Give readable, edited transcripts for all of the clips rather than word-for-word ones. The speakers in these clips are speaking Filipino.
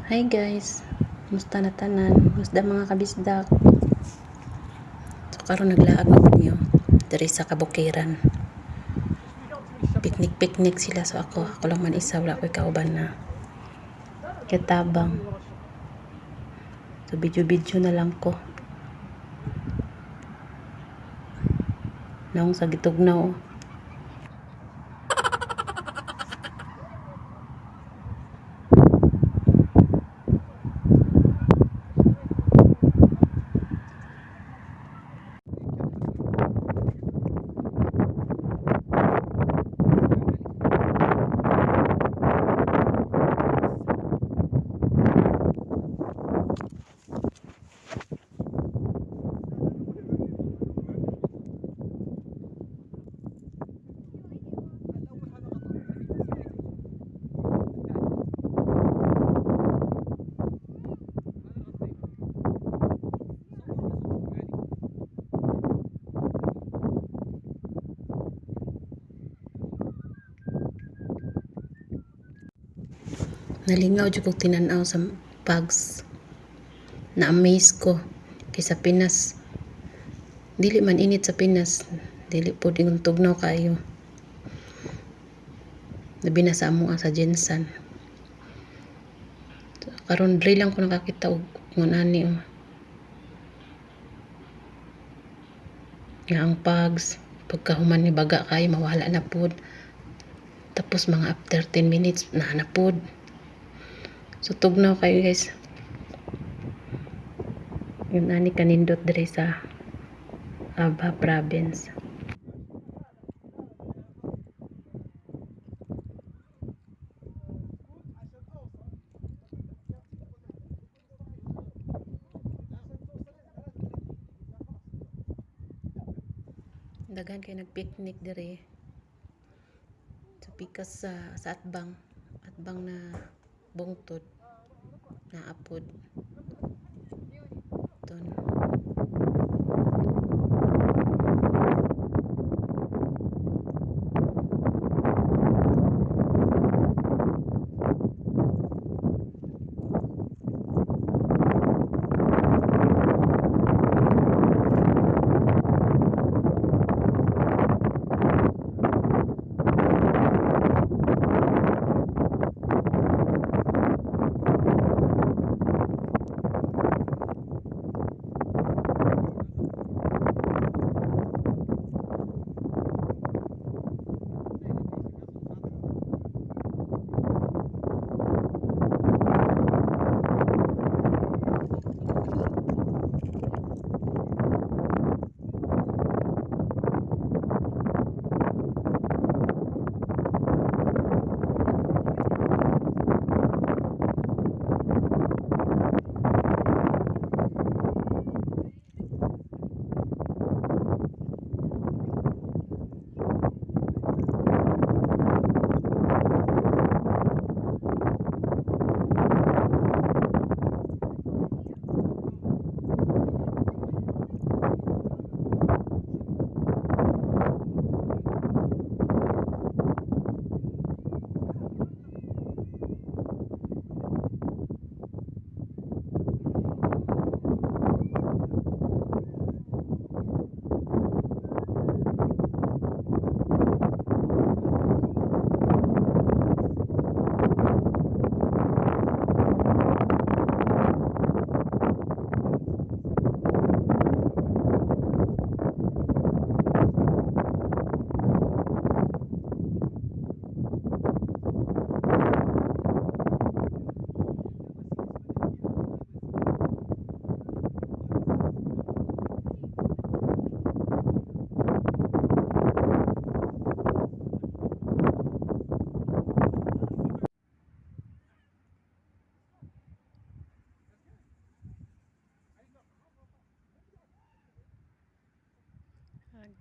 Hi guys, musta na tanan? Musta mga kabisdak? So karon naglaag na pud niyo diri sa kabukiran. Piknik sila, so ako lang man isa, wala ko'y kauban na katabang. So video na lang ko. Naong sa gitugnaw. Nalingaw jud kog tinan-aw sa pugs. Na-amaze ko kay sa Pinas. Dili man init sa Pinas, dili pud ingon tugnaw kayo. Labi na sa amo sa Jensan. So, karon diri lang ko nakakita og ngon ani nga ang pugs pagkahuman ni baga kay mawala na pud. Tapos mga after 10 minutes na pud. So tugnaw kayo guys. Yun ani kanindot diri sa Aba province. Daghan kay nagpiknik diri sa pikas sa atbang na bungtod na apod ton.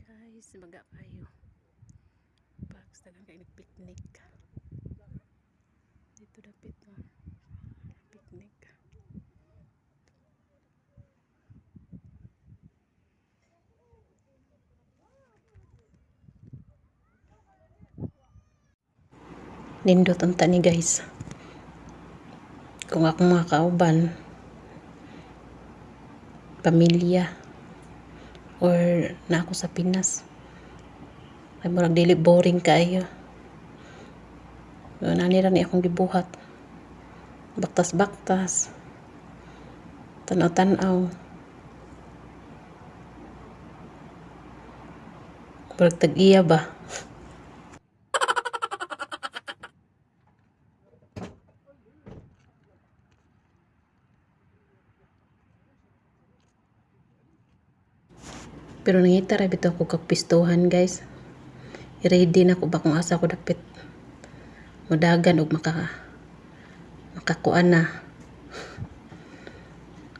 Guys, baga kayo. Pugs tagang kayo nagpiknik. Dito dapit piknik. Nindot ang tani guys. kung akong mga kauban, pamilya, or na ako sa Pinas, ay murag dili boring kaayo. So, nanira ni akong gibuhat, baktas-baktas, tanaw-tanaw, murag tag-iya ba. Pero nangita ra bitaw ko kag pistuhan, guys. I-ready na ko ba kung asa ko dapit modagan og makakuan na.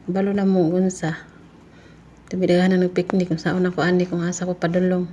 Balo na mo unsa. Tumidagahan na ng picnic kung saan ako ani kung asa ko padulong.